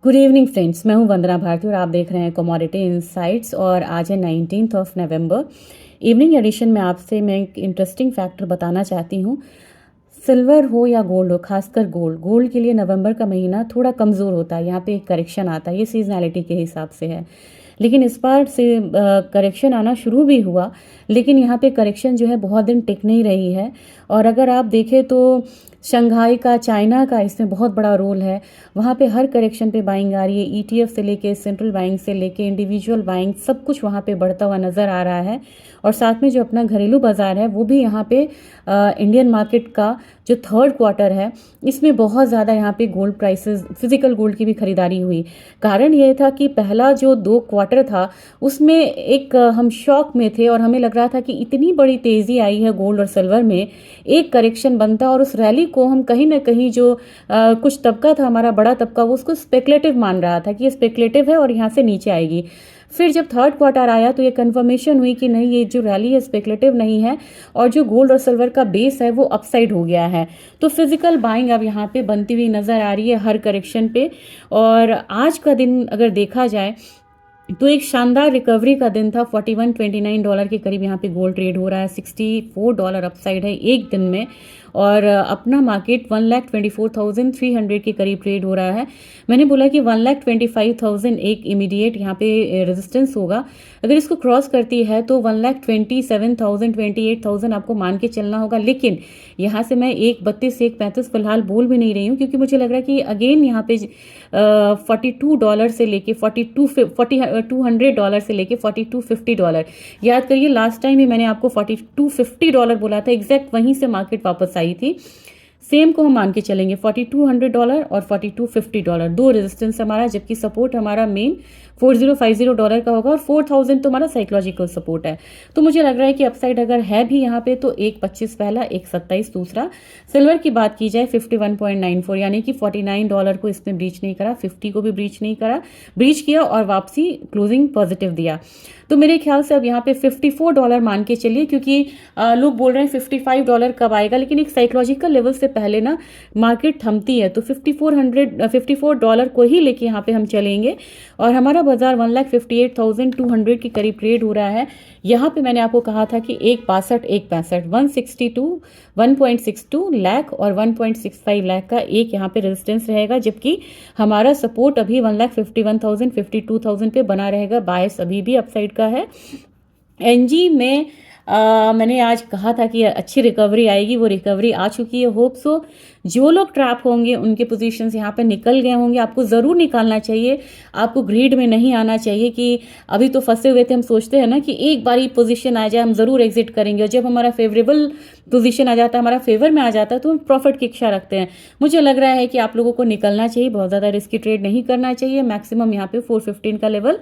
Good evening friends, मैं हूं वंदना भारती और आप देख रहे हैं कमोडिटी इनसाइट्स। और आज है 19 नवंबर। इवनिंग एडिशन में आपसे मैं एक इंटरेस्टिंग फैक्टर बताना चाहती हूं। सिल्वर हो या गोल्ड हो, खासकर गोल्ड के लिए नवंबर का महीना थोड़ा कमज़ोर होता है। यहाँ पे एक करेक्शन आता है, ये सीजनैलिटी के हिसाब से है। लेकिन इस बार से करेक्शन आना शुरू भी हुआ, लेकिन यहाँ पे करेक्शन जो है बहुत दिन टिक नहीं रही है। और अगर आप देखें तो शंघाई का, चाइना का इसमें बहुत बड़ा रोल है। वहाँ पे हर करेक्शन पे बाइंग आ रही है। ईटीएफ से लेके सेंट्रल बाइंग से लेके इंडिविजुअल बाइंग, सब कुछ वहाँ पे बढ़ता हुआ नज़र आ रहा है। और साथ में जो अपना घरेलू बाज़ार है वो भी यहाँ पे इंडियन मार्केट का जो थर्ड क्वार्टर है, इसमें बहुत ज़्यादा यहाँ पे गोल्ड प्राइसेस, फिजिकल गोल्ड की भी खरीदारी हुई। कारण ये था कि पहला जो 2 क्वार्टर था उसमें एक हम शॉक में थे और हमें लग रहा था कि इतनी बड़ी तेज़ी आई है गोल्ड और सिल्वर में, एक करेक्शन बनता। और उस रैली को हम कहीं ना कहीं जो कुछ तबका था, हमारा बड़ा तबका, वो उसको स्पेकुलेटिव मान रहा था कि ये स्पेकुलेटिव है और यहाँ से नीचे आएगी। फिर जब थर्ड क्वार्टर आया तो ये कंफर्मेशन हुई कि नहीं, ये जो रैली है स्पेकुलेटिव नहीं है और जो गोल्ड और सिल्वर का बेस है वो अपसाइड हो गया है। तो फिजिकल बाइंग अब यहाँ पे बनती हुई नज़र आ रही है हर करेक्शन पे। और आज का दिन अगर देखा जाए तो एक शानदार रिकवरी का दिन था। $41.29 के करीब यहाँ पे गोल्ड ट्रेड हो रहा है। $64 अपसाइड है एक दिन में। और अपना मार्केट 1,24,300 के करीब ट्रेड हो रहा है। मैंने बोला कि 1,25,000 एक इमीडिएट यहाँ पे रेजिस्टेंस होगा। अगर इसको क्रॉस करती है तो 1,27,000, 28,000 आपको मान के चलना होगा। लेकिन यहाँ से मैं 1,32 1,35 फिलहाल बोल भी नहीं रही हूँ, क्योंकि मुझे लग रहा है कि अगेन यहाँ पे $42 से लेके $200 से लेके $42.50। याद करिए, लास्ट टाइम ही मैंने आपको $42.50 बोला था, एग्जैक्ट वहीं से मार्केट वापस आई थी। सेम को हम मान के चलेंगे, $4200 और $42.50 दो रेजिस्टेंस हमारा, जबकि सपोर्ट हमारा मेन $4050 का होगा और 4000 तो हमारा साइकोलॉजिकल सपोर्ट है। तो मुझे लग रहा है कि अपसाइड अगर है भी यहाँ पे तो 1,25 पहला, 1,27 दूसरा। सिल्वर की बात की जाए 51.94, यानी कि $49 को इसने ब्रीच नहीं करा, 50 को भी ब्रीच नहीं करा, ब्रीच किया और वापसी क्लोजिंग पॉजिटिव दिया। तो मेरे ख्याल से अब यहाँ पे $54 मान के चलिए, क्योंकि लोग बोल रहे हैं $55 कब आएगा, लेकिन एक साइकोलॉजिकल लेवल से पहले ना मार्केट थमती है। तो $54 को ही लेके यहाँ पे हम चलेंगे। और हमारा बाजार 1,58,200 के करीब ट्रेड हो रहा है। यहाँ पे मैंने आपको कहा था कि 1,62 1,65 1.62 लाख और 1.65 लाख का एक यहाँ पे रेजिस्टेंस रहेगा, जबकि हमारा सपोर्ट अभी 1,51,000 52,000 पे बना रहेगा। बायस अभी भी अपसाइड का है। एनजी में मैंने आज कहा था कि अच्छी रिकवरी आएगी, वो रिकवरी आ चुकी है। होप सो जो लोग ट्रैप होंगे उनके पोजीशंस यहाँ पे निकल गए होंगे। आपको ज़रूर निकालना चाहिए, आपको ग्रीड में नहीं आना चाहिए कि अभी तो फंसे हुए थे। हम सोचते हैं ना कि एक बार ही पोजीशन आ जाए हम ज़रूर एग्जिट करेंगे, और जब हमारा फेवरेबल पोजीशन आ जाता है, हमारा फेवर में आ जाता है, तो हम प्रॉफिट की इच्छा रखते हैं। मुझे लग रहा है कि आप लोगों को निकलना चाहिए, बहुत ज़्यादा रिस्की ट्रेड नहीं करना चाहिए। मैक्सिमम यहाँ पे 415 का लेवल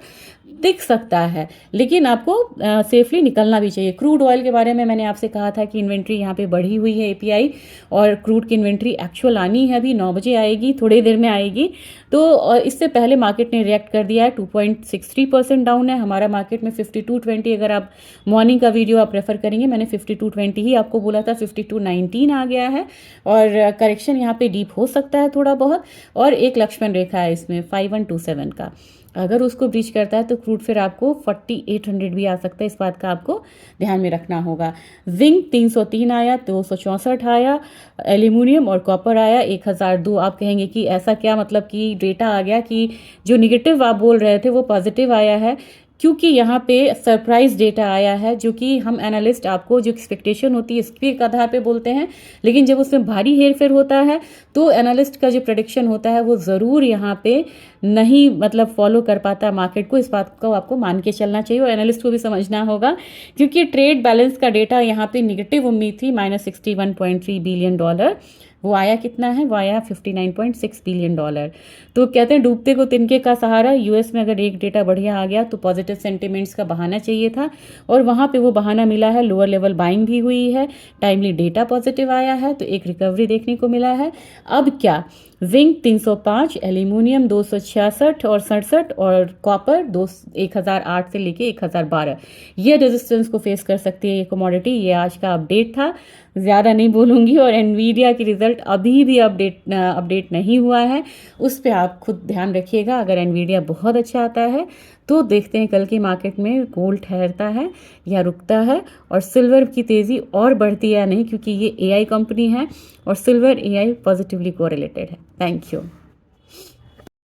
दिख सकता है, लेकिन आपको सेफली निकलना भी चाहिए। क्रूड ऑयल के बारे में मैंने आपसे कहा था कि इन्वेंट्री यहाँ पे बढ़ी हुई है एपीआई, और क्रूड की इन्वेंट्री एक्चुअल आनी है, अभी 9 बजे आएगी, थोड़ी देर में आएगी। तो इससे पहले मार्केट ने रिएक्ट कर दिया है, 2.63% डाउन है हमारा मार्केट में 52.20। अगर आप मॉर्निंग का वीडियो आप रेफर करेंगे, मैंने 52.20 ही आपको बोला था, 52.19 आ गया है। और करेक्शन यहाँ पे डीप हो सकता है थोड़ा बहुत। और एक लक्ष्मण रेखा है इसमें 5127 का, अगर उसको ब्रीच करता है तो क्रूड फिर आपको 4800 भी आ सकता है। इस बात का आपको ध्यान में रखना होगा। जिंक 303 आया, 264 आया, एल्यूमिनियम और कॉपर आया 1002। आप कहेंगे कि ऐसा क्या, मतलब कि डेटा आ गया कि जो निगेटिव आप बोल रहे थे वो पॉजिटिव आया है? क्योंकि यहाँ पे सरप्राइज डेटा आया है, जो कि हम एनालिस्ट आपको जो एक्सपेक्टेशन होती है इसके आधार पे बोलते हैं, लेकिन जब उसमें भारी हेरफेर होता है तो एनालिस्ट का जो प्रेडिक्शन होता है वो ज़रूर यहाँ पे नहीं, मतलब फॉलो कर पाता मार्केट को। इस बात को आपको मान के चलना चाहिए और एनालिस्ट को भी समझना होगा, क्योंकि ट्रेड बैलेंस का डेटा यहाँ पे निगेटिव उम्मीद थी, -$61.3 बिलियन। वो आया कितना है? वो आया $59.6 बिलियन। तो कहते हैं डूबते को तिनके का सहारा। यूएस में अगर एक डेटा बढ़िया आ गया तो पॉजिटिव सेंटिमेंट्स का बहाना चाहिए था, और वहाँ पे वो बहाना मिला है। लोअर लेवल बाइंग भी हुई है, टाइमली डेटा पॉजिटिव आया है, तो एक रिकवरी देखने को मिला है। अब क्या, जिंक 305, एल्यूमिनियम 266 और 67 और कॉपर 1008 से लेके 1012, ये रेजिस्टेंस को फेस कर सकती है ये कमोडिटी। ये आज का अपडेट था। ज़्यादा नहीं बोलूँगी। और एनवीडिया की रिज़ल्ट अभी भी अपडेट नहीं हुआ है, उस पे आप खुद ध्यान रखिएगा। अगर एनवीडिया बहुत अच्छा आता है तो देखते हैं कल की मार्केट में गोल्ड ठहरता है या रुकता है, और सिल्वर की तेज़ी और बढ़ती है या नहीं, क्योंकि ये एआई कंपनी है और सिल्वर एआई पॉजिटिवली कोरिलेटेड है। Thank you.